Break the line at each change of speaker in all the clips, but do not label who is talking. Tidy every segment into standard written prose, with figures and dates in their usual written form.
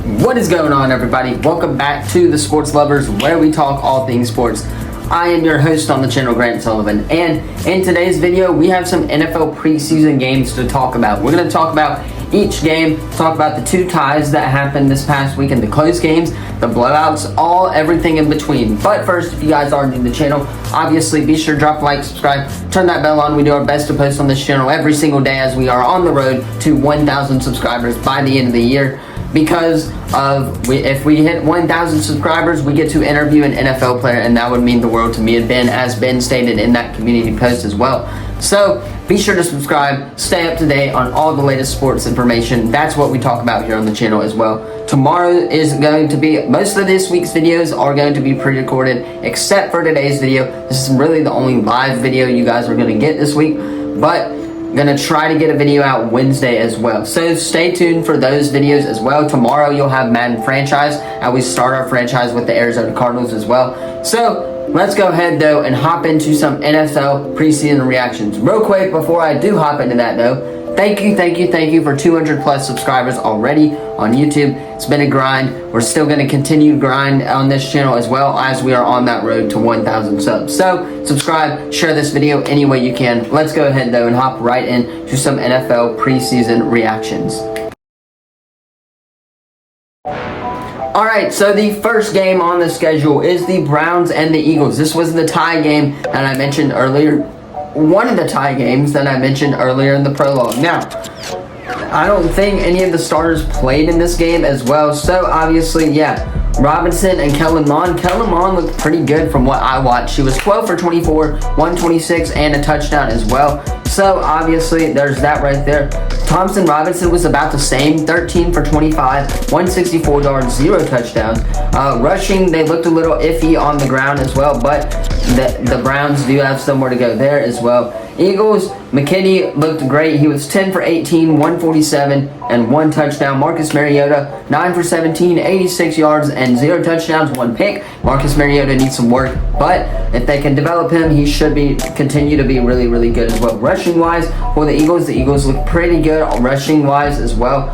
What is going on, everybody? Welcome back to the Sports Lovers, where we talk all things sports. I am your host on the channel, Grant Sullivan, and in today's video we have some NFL preseason games to talk about. We're going to talk about each game, talk about the two ties that happened this past weekend, the close games, the blowouts, everything in between. But first, if you guys are new to the channel, obviously be sure to drop a like, subscribe, turn that bell on. We do our best to post on this channel every single day as we are on the road to 1,000 subscribers by the end of the year. Because if we hit 1,000 subscribers, we get to interview an NFL player, and that would mean the world to me, as Ben stated in that community post as well. So be sure to subscribe, stay up to date on all the latest sports information. That's what we talk about here on the channel as well. Tomorrow is going to be, most of this week's videos are going to be pre-recorded, except for today's video. This is really the only live video you guys are going to get this week, but I'm gonna try to get a video out Wednesday as well. So stay tuned for those videos as well. Tomorrow you'll have Madden franchise, and we start our franchise with the Arizona Cardinals as well. So let's go ahead though and hop into some NFL preseason reactions. Real quick before I do hop into that though, thank you for 200 plus subscribers already on YouTube. It's been a grind. We're still going to continue to grind on this channel as well as we are on that road to 1,000 subs. So subscribe, share this video any way you can. Let's go ahead though and hop right into some NFL preseason reactions. Alright, so the first game on the schedule is the Browns and the Eagles. This was the tie game that I mentioned earlier. One of the tie games that I mentioned earlier in the prologue. Now, I don't think any of the starters played in this game as well. So obviously, yeah, Robinson and Kellen Mond. Kellen Mond looked pretty good from what I watched. She was 12 for 24, 126, and a touchdown as well. So obviously, there's that right there. Thompson Robinson was about the same, 13 for 25, 164 yards, 0 touchdowns. Rushing, they looked a little iffy on the ground as well, but the Browns do have somewhere to go there as well. Eagles, McKinney looked great. He was 10 for 18, 147, and 1 touchdown. Marcus Mariota, 9 for 17, 86 yards, and 0 touchdowns, 1 pick. Marcus Mariota needs some work, but if they can develop him, he should continue to be really, really good as well. Rushing-wise, for the Eagles look pretty good rushing-wise as well.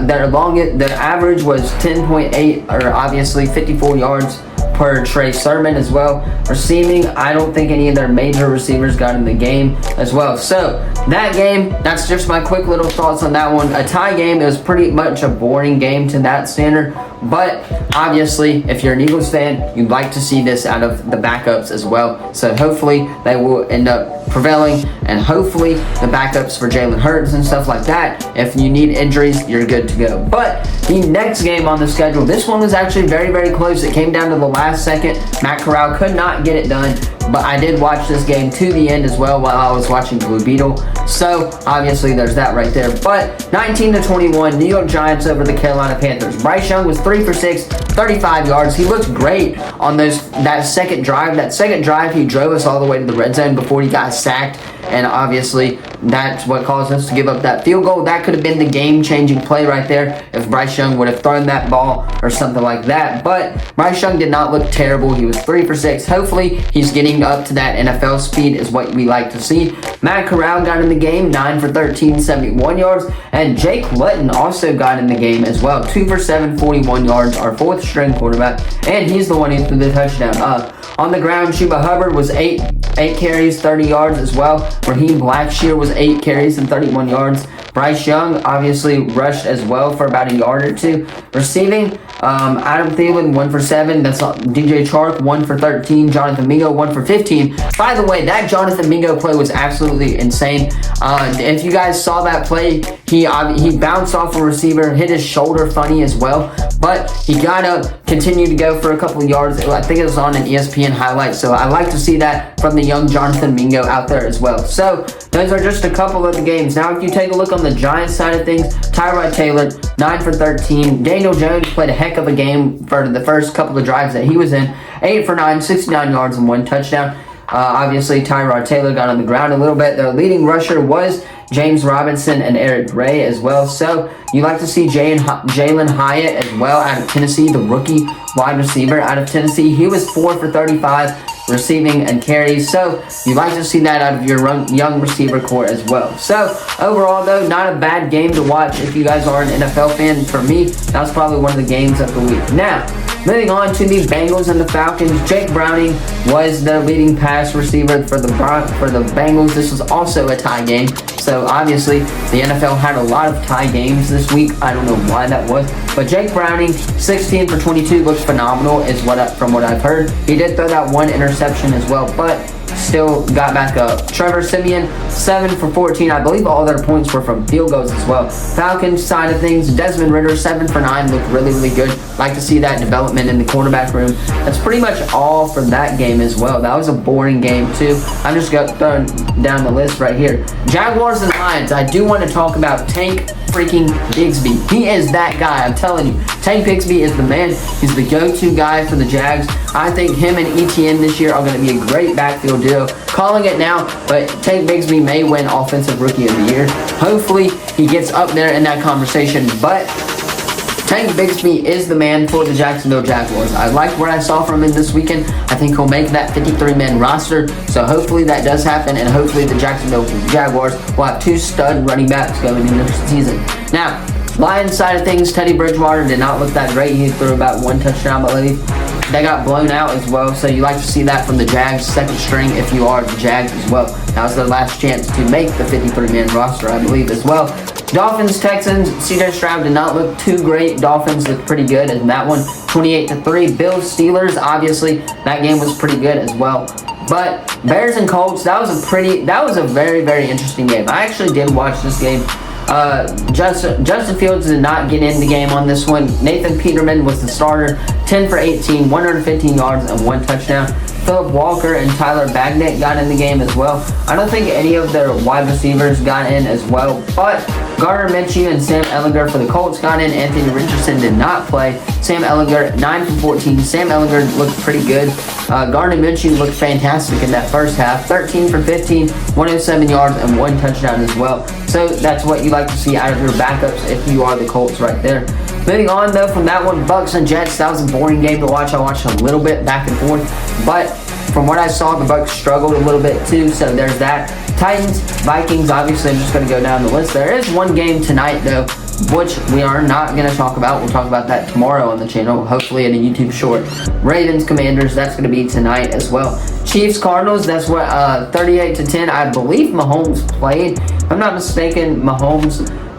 Their average was 10.8, or obviously 54 yards per Trey Sermon as well. Receiving, I don't think any of their major receivers got in the game as well. So that game, that's just my quick little thoughts on that one. A tie game, it was pretty much a boring game to that standard, but obviously if you're an Eagles fan, you'd like to see this out of the backups as well. So hopefully they will end up prevailing, and hopefully the backups for Jalen Hurts and stuff like that, if you need injuries, you're good to go. But the next game on the schedule, this one was actually very, very close. It came down to the last second. Matt Corral could not get it done, but I did watch this game to the end as well while I was watching Blue Beetle. So obviously there's that right there. But 19-21, New York Giants over the Carolina Panthers. Bryce Young was 3 for 6, 35 yards. He looked great on that second drive. That second drive, he drove us all the way to the red zone before he got sacked. And obviously, that's what caused us to give up that field goal. That could have been the game-changing play right there if Bryce Young would have thrown that ball or something like that. But Bryce Young did not look terrible. He was 3 for 6. Hopefully, he's getting up to that NFL speed is what we like to see. Matt Corral got in the game, 9 for 13, 71 yards. And Jake Luton also got in the game as well, 2 for 7, 41 yards, our 4th-string quarterback. And he's the one who threw the touchdown. On the ground, Chuba Hubbard was 8 carries, 30 yards as well. Raheem Blackshear was 8 carries and 31 yards. Bryce Young obviously rushed as well for about a yard or 2. Receiving, Adam Thielen, 1 for 7. That's DJ Chark, 1 for 13. Jonathan Mingo, 1 for 15. By the way, that Jonathan Mingo play was absolutely insane. If you guys saw that play, he bounced off a receiver, hit his shoulder funny as well, but he got up, continued to go for a couple of yards. I think it was on an ESPN highlight, so I like to see that from the young Jonathan Mingo out there as well. So those are just a couple of the games. Now, if you take a look on the Giants side of things, Tyrod Taylor, 9 for 13. Daniel Jones played a heck of a game for the first couple of drives that he was in. 8 for 9, 69 yards and 1 touchdown. Obviously, Tyrod Taylor got on the ground a little bit. Their leading rusher was James Robinson and Eric Gray as well. So you like to see Jalen Hyatt as well out of Tennessee, the rookie wide receiver out of Tennessee. He was 4 for 35, receiving, and carries. So you like to see that out of your young receiver core as well. So overall, though, not a bad game to watch if you guys are an NFL fan. For me, that was probably one of the games of the week. Now, moving on to the Bengals and the Falcons. Jake Browning was the leading pass receiver for the Bengals. This was also a tie game. So obviously, the NFL had a lot of tie games this week. I don't know why that was. But Jake Browning, 16 for 22, looks phenomenal from what I've heard. He did throw that one interception as well, but still got back up. Trevor Siemian, 7 for 14. I believe all their points were from field goals as well. Falcons side of things, Desmond Ridder, 7 for 9, looked really, really good. Like to see that development in the quarterback room. That's pretty much all for that game as well. That was a boring game too. I'm just throwing down the list right here. Jaguars and Lions. I do want to talk about Tank freaking Bigsby. He is that guy, I'm telling you. Tank Bigsby is the man. He's the go-to guy for the Jags. I think him and ETN this year are going to be a great backfield duo. Calling it now, but Tank Bigsby may win Offensive Rookie of the Year. Hopefully, he gets up there in that conversation, but Tank Bigsby is the man for the Jacksonville Jaguars. I like what I saw from him this weekend. I think he'll make that 53-man roster, so hopefully that does happen, and hopefully the Jacksonville Jaguars will have 2 stud running backs going into the season. Now, Lions side of things, Teddy Bridgewater did not look that great. He threw about 1 touchdown, I believe. They got blown out as well, so you like to see that from the Jags, second string if you are the Jags as well. That was their last chance to make the 53-man roster, I believe, as well. Dolphins, Texans, CJ Stroud did not look too great. Dolphins looked pretty good in that one, 28-3. Bills, Steelers, obviously, that game was pretty good as well. But Bears and Colts, that was a very, very interesting game. I actually did watch this game. Justin Fields did not get in the game on this one. Nathan Peterman was the starter, 10 for 18, 115 yards and 1 touchdown. Philip Walker and Tyler Bagnet got in the game as well. I don't think any of their wide receivers got in as well, but Gardner Minshew and Sam Ehlinger for the Colts got in. Anthony Richardson did not play. Sam Ehlinger, 9 for 14. Sam Ehlinger looked pretty good. Gardner Minshew looked fantastic in that first half. 13 for 15, 107 yards, and 1 touchdown as well. So that's what you like to see out of your backups if you are the Colts right there. Moving on, though, from that one, Bucks and Jets, that was a boring game to watch. I watched a little bit back and forth, but from what I saw, the Bucks struggled a little bit too, so there's that. Titans, Vikings, obviously I'm just going to go down the list. There is one game tonight, though, which we are not going to talk about. We'll talk about that tomorrow on the channel, hopefully in a YouTube short. Ravens, Commanders, that's going to be tonight as well. Chiefs, Cardinals, that's what, 38-10. I believe Mahomes played. If I'm not mistaken,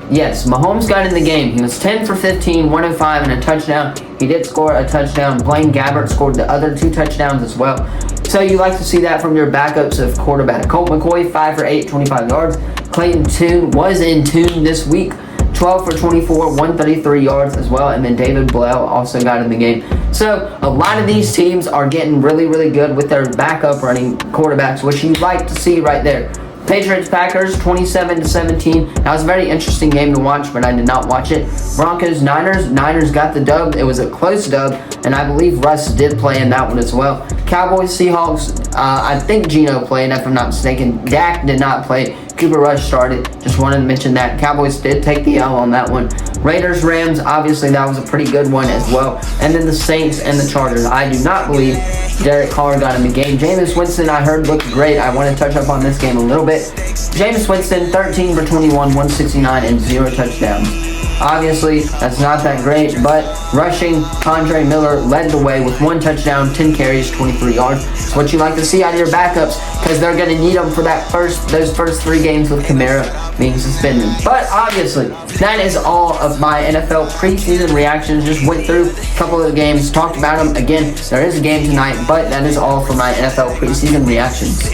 Yes, Mahomes got in the game. He was 10 for 15, 105, and a touchdown. He did score a touchdown. Blaine Gabbert scored the other 2 touchdowns as well. So you like to see that from your backups of quarterback. Colt McCoy, 5 for 8, 25 yards. Clayton Tune was in tune this week. 12 for 24, 133 yards as well. And then David Bell also got in the game. So a lot of these teams are getting really, really good with their backup running quarterbacks, which you'd like to see right there. Patriots, Packers, 27-17. That was a very interesting game to watch, but I did not watch it. Broncos, Niners. Niners got the dub. It was a close dub, and I believe Russ did play in that one as well. Cowboys, Seahawks. I think Geno played, if I'm not mistaken. Dak did not play. Cooper Rush started. Just wanted to mention that. Cowboys did take the L on that one. Raiders, Rams. Obviously, that was a pretty good one as well. And then the Saints and the Chargers. I do not believe Derek Carr got in the game. Jameis Winston, I heard, looked great. I want to touch up on this game a little bit. Jameis Winston, 13 for 21, 169, and 0 touchdowns. Obviously, that's not that great, but rushing, Andre Miller led the way with 1 touchdown, 10 carries, 23 yards. It's what you like to see out of your backups, because they're going to need them for those first 3 games with Kamara being suspended. But obviously, that is all of my NFL preseason reactions. Just went through a couple of the games, talked about them. Again, there is a game tonight, but that is all for my NFL preseason reactions.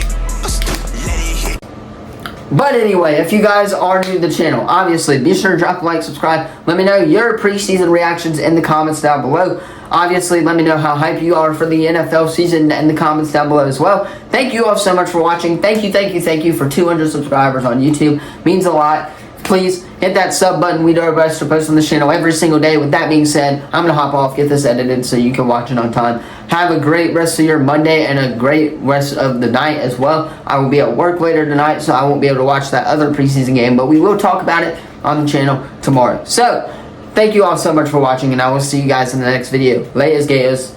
But anyway, if you guys are new to the channel, obviously, be sure to drop a like, subscribe. Let me know your preseason reactions in the comments down below. Obviously, let me know how hyped you are for the NFL season in the comments down below as well. Thank you all so much for watching. Thank you for 200 subscribers on YouTube. Means a lot. Please hit that sub button. We do our best to post on this channel every single day. With that being said, I'm going to hop off, get this edited so you can watch it on time. Have a great rest of your Monday and a great rest of the night as well. I will be at work later tonight, so I won't be able to watch that other preseason game, but we will talk about it on the channel tomorrow. So, thank you all so much for watching, and I will see you guys in the next video. Laters, Gators.